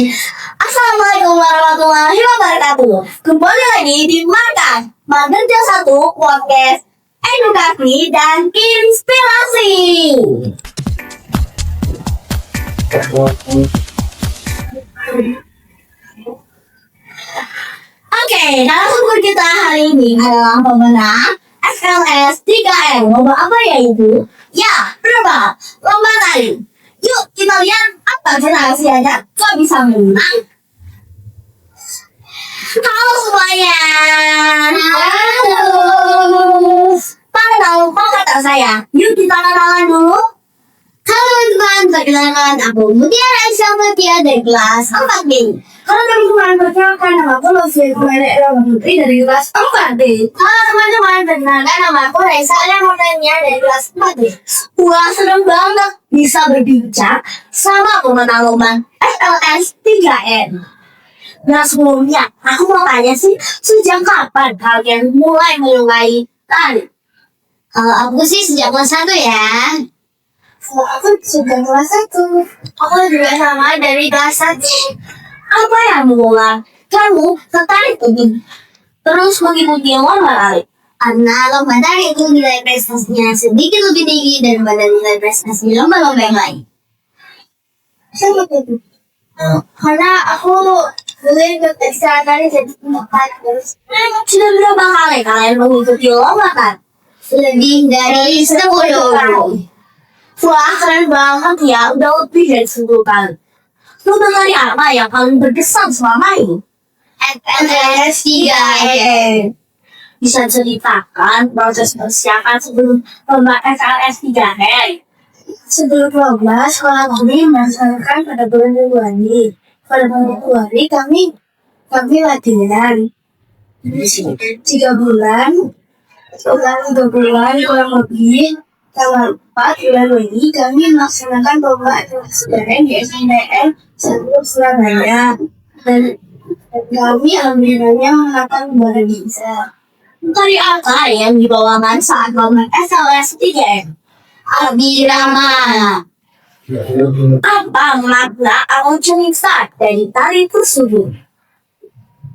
Assalamualaikum warahmatullahi wabarakatuh. Kembali lagi di Magang 1 Podcast Edukasi dan Inspirasi. Oke, narasumber kita hari ini adalah pemenang SLS 3M. Lomba apa ya Ibu? Ya, benar. Lomba tari. Yuk kita lihat apa rahasianya kok bisa menang. Halo semuanya. Halo. Pada tahu kata saya. Yuk kita kenalan dulu. Halo teman-teman, perkenalkan aku Mutiara Aisyah Mutia dari kelas 4B. Halo teman-teman, perkenalkan nama aku Lovia Putri dari kelas 4B. Halo teman-teman, perkenalkan nama aku Raisa Murtania dari kelas 4B. Wah, senang banget bisa berbincang sama pemenang lomba SLS 3M. Nah sebelumnya, aku mau tanya sih, sejak kapan kalian mulai menyukai tari? Kalau aku sih sejak kelas 1 ya. Kalau aku sejak kelas 1. Aku juga sama dari kelas 1. Apa yang membuat kamu tertarik untuk terus mengikuti lomba tari? Karena lomba tari itu nilai prestasinya sedikit lebih tinggi daripada nilai prestasi lomba-lomba yang lain. Kenapa itu? Karena aku dulu ikut ekstra tari jadi tempat terus. Sudah berapa kali kalian mengikuti lomba tari? Lebih dari 10. Wah, keren banget ya, udah lebih dari 10 kali. Lomba tari apa yang paling berkesan selama ini? SLS 3M. Bisa ceritakan proses persiapan sebelum lomba SLS 3M? Sebelum lomba, sekolah kami melaksanakan pada bulan Februari. Pada bulan Februari kami latihan 3 bulan, setelah 3 bulan kurang lebih tanggal 4 bulan ini kami melaksanakan lomba SLS 3M di SNDN 1 Surabaya dan kami alhamdulillahnya menangkan juara bisa. Tari apa yang dibawakan saat lomba SLS 3M? Abirama. Apa makna atau cerita dari tari tersebut?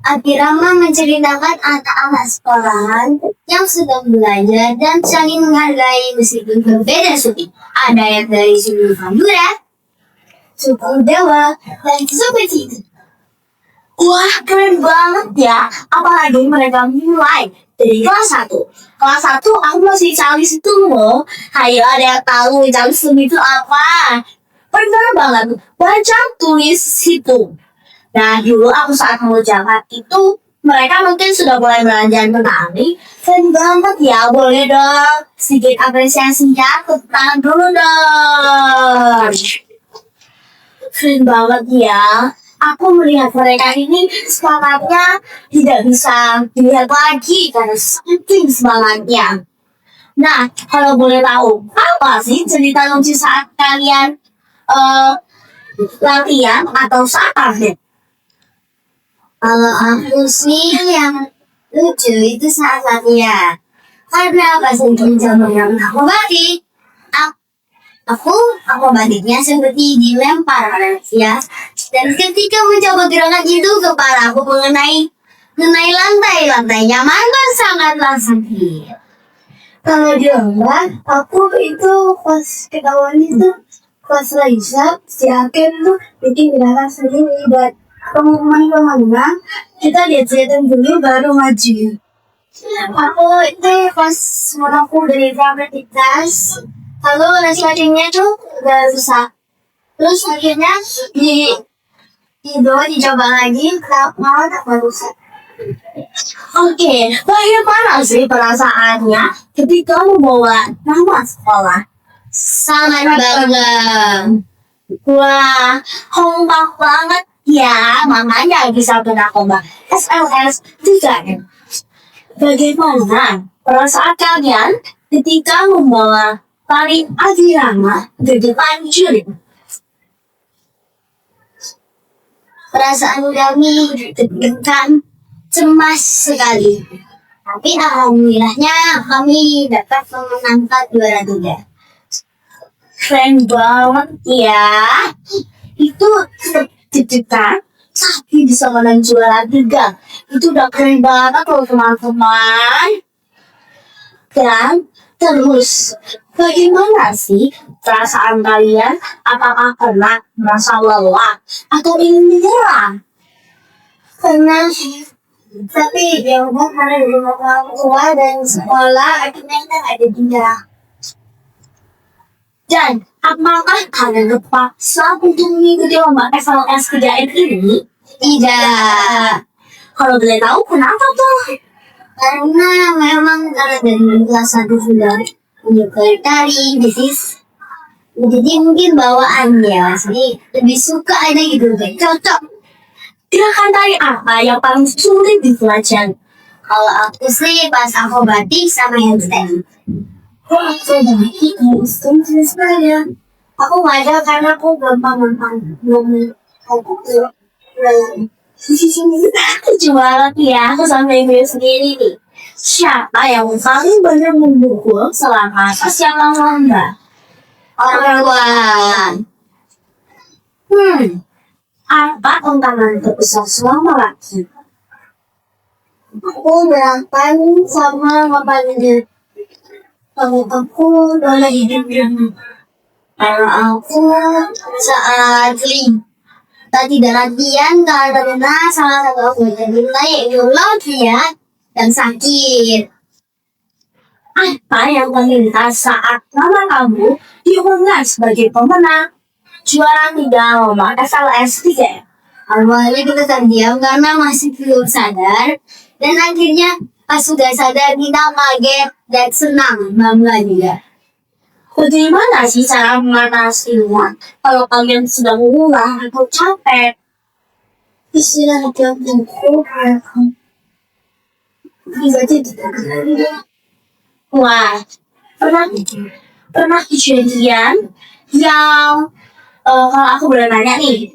Abirama menceritakan anak-anak sekolahan yang sedang belajar dan saling menghargai meskipun berbeda suku. Ada yang dari suku Madura, suku Jawa, dan seperti itu. Wah, keren banget ya. Apalagi mereka mulai dari kelas 1. Kelas 1 aku masih calis itu loh. Ayo ada yang tahu calis itu apa? Benar banget. Baca tulis situ. Nah dulu aku saat mengucapkan itu mereka mungkin sudah mulai belajar menari. Keren banget ya. Boleh dong sedikit apresiasinya. Tepuk tangan dulu dong. Keren banget ya. Aku melihat mereka ini semangatnya tidak bisa dilihat lagi karena saking semangatnya. Nah, kalau boleh tahu, apa sih cerita lucu saat kalian latihan atau saat akhir? Kalau aku sih yang lucu itu saat latihan. Karena pas ingin coba yang aku balik. Aku baliknya seperti dilempar ya. Dan ketika mencoba gerakan itu kepalaku mengenai lantai nyaman sangatlah sakit. Kalau di lomba, aku itu pas ketahuan itu pas Raisa si Aken tuh bikin gerakan sendiri buat pengumuman kita lihat-lihatan dulu baru maju. Aku itu pas aku dari praktikas. Lalu selanjutnya tuh udah susah. Terus akhirnya dicoba lagi, malah tak bagus. Oke, bagaimana sih perasaannya ketika membawa nama sekolah? Sangat bangga. Wah, kompak banget ya, makanya bisa kena lomba SLS 3M. Bagaimana perasaan kalian ketika membawa tari Abirama di depan juri? Perasaan kami deg-degan, cemas sekali. Tapi alhamdulillahnya kami dapat memenangkan juara 3. Keren banget ya. Itu deg-degan, tapi bisa menang juara 3. Itu udah keren banget loh teman-teman. Dan terus, bagaimana sih perasaan kalian? Apakah pernah merasa lelah atau ingin menyerah? Pernah sih. Tapi ya udah karena di rumah orang tua dan sekolah akhirnya kita nggak jadi menyerah. Dan apakah kalian terpaksa untuk mengikuti lomba FLS 3M ini? Tidak. Kalau boleh tahu kenapa tuh? Karena memang karena dari kelas 1 sudah menyukai tari, jadi mungkin bawaannya, jadi lebih suka aja gitu, kayak cocok. Gerakan tari apa yang paling sulit dipelajari? Kalau aku sih pas akrobatik sama handstand. Akrobatik handstand sebenarnya aku nggak ada karena aku gampang ngomong gitu. Lucu banget ya, aku sampai gue sendiri nih. Siapa yang paling banyak mendukung selama persiapan lomba? Orang tua. Apa tantangan terbesar selama lagi? Aku berantem sama bapaknya. Kalau aku boleh hidup kalau aku saat tidak latihan karena salah satu aku jadi yaitu ya dan sakit. Apa yang terlintas saat nama kamu diumumkan sebagai pemenang juara 3 lomba FLS 3? Awalnya kita terdiam karena masih belum sadar, dan akhirnya pas sudah sadar kita kaget dan senang, bangga juga. Bagaimana sih cara mengatasinya kalau kalian sedang lelah atau capek? Istirahat yang cukup, bisa jadi. Wah, pernah kejadian yang kalau aku boleh nanya nih,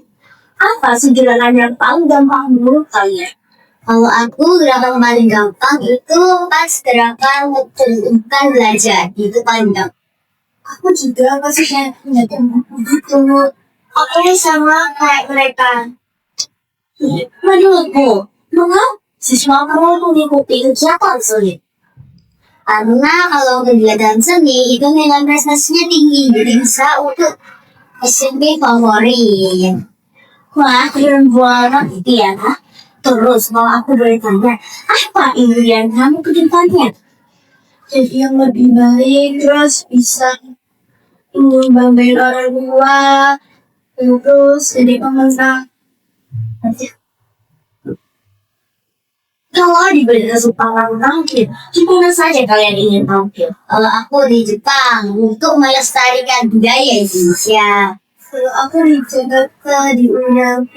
apa sih gerakan yang paling gampang menurut kalian? Kalau aku gerakan paling gampang itu pas gerakan menentukan belajar, itu paling gampang. Aku juga masih kayak gitu. Oke, sama kayak mereka. Menurutmu, mengapa siswa perlu mengikuti kegiatan sulit? Karena kalau kegiatan seni itu nilai prestasinya tinggi, jadi bisa untuk SMP favorit. Wah, keren banget gitu ya. Terus kalau aku boleh tanya, apa impian kamu ke depannya? Jadi yang lebih baik, terus bisa banggain orang tua, terus jadi pemenang. Kalau diberi kesempatan tampil, di mana saja kalian ingin tampil? Kalau aku di Jepang untuk melestarikan budaya Indonesia. Kalau aku di Jakarta diundang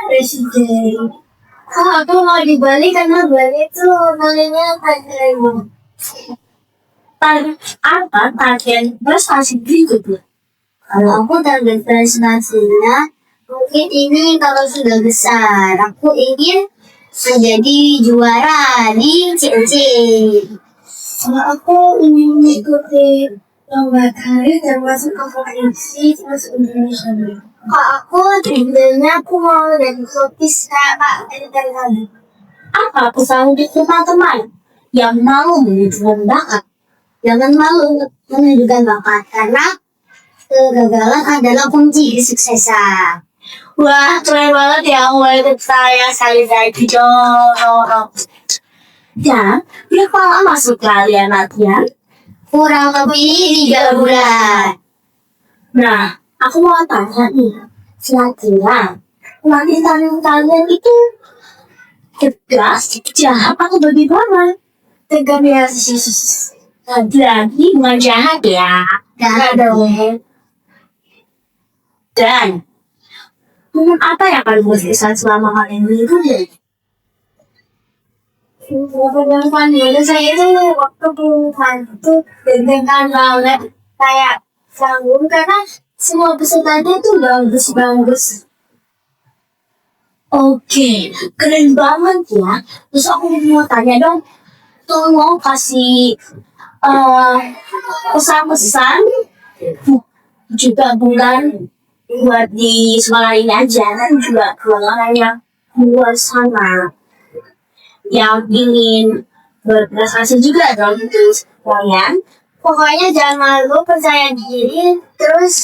presiden. Kalau aku mau di Bali karena Bali itu namanya keren. Apa target prestasi berikutnya? Kalau aku target prestasinya, mungkin ini kalau sudah besar, aku ingin menjadi juara di COC. Kalau aku ingin mengikuti lomba tari dan masuk ke provinsi terus Indonesia. Kalau aku sebenarnya aku mau jadi pelukis kayak Pak tadi. Apa pesan untuk teman-teman yang mau menunjukkan bakat? Jangan malu menunjukkan bakat karena kegagalan adalah kunci kesuksesan. Wah, keren banget ya, murid saya lagi jorok. Dan, berapa lama masuk kalian latihan? Kurang lebih 3 bulan. Nah, aku mau tanya nih, kira-kira latihan kalian itu tegas, jahat atau bagaimana? Tegas ya, lagi bukan jahat ya. Jahat dong. Dan apa yang paling berkesan selama kalian mengikuti? Yang paling berkesan itu waktu pengumuman itu deg-degan banget, kayak sanggup karena semua pesertanya itu bagus. Oke, keren banget ya. Terus aku mau tanya dong, tolong kasih pesan-pesan juga bulan buat di sekolah ini aja, kan juga keluarga yang luar sana yang ingin berprestasi juga dalam hidup kalian. Pokoknya jangan malu, percaya diri, terus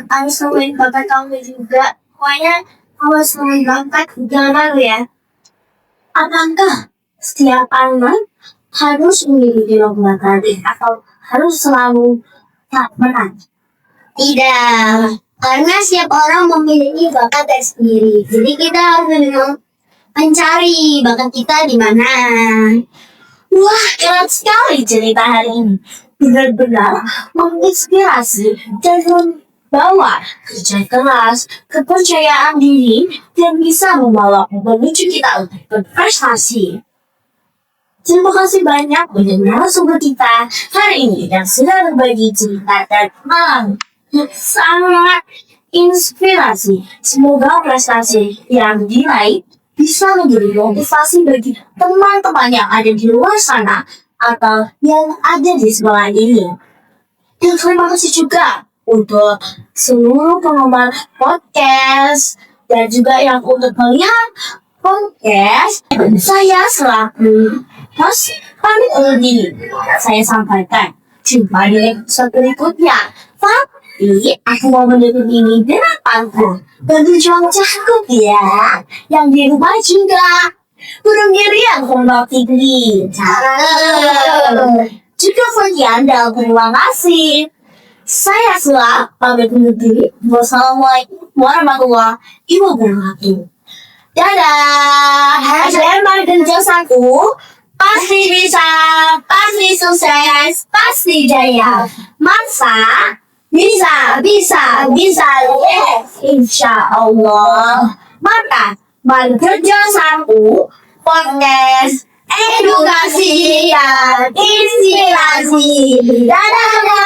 harus nemuin bakat kamu juga. Pokoknya harus nemuin bakat, jangan malu ya. Apakah setiap anak harus memiliki bakat atau harus selalu tak menang? Tidak, karena setiap orang memiliki bakat sendiri. Jadi kita harus mencari bakat kita di mana. Wah, keren sekali cerita hari ini. Benar-benar menginspirasi dan membawa kerja keras, kepercayaan diri, dan bisa membawa menuju kita untuk berprestasi. Terima kasih banyak untuk narasumber kita hari ini yang sudah berbagi cerita dan pengalaman sangat inspirasi. Semoga prestasi yang diraih bisa menjadi motivasi bagi teman-teman yang ada di luar sana atau yang ada di sekolah ini. Dan terima kasih juga untuk seluruh penggemar podcast dan juga yang untuk melihat podcast. Saya selaku host pamit undur diri. Saya sampaikan jumpa di episode berikutnya. Tapi aku mau menutup ini dengan panggung berjuang cakep ya, yang di rumah juga burung diri yang kembang tinggi juga bagi Anda. Terima kasih. Saya Sula pamit undur diri. Wassalamualaikum warahmatullahi wabarakatuh. Dadah. SBM kerja satu pasti bisa, pasti sukses, pasti jaya. Masa bisa, yes, insya Allah. Maka, mari kerja satu, podcast, edukasi, dan inspirasi. Dadah.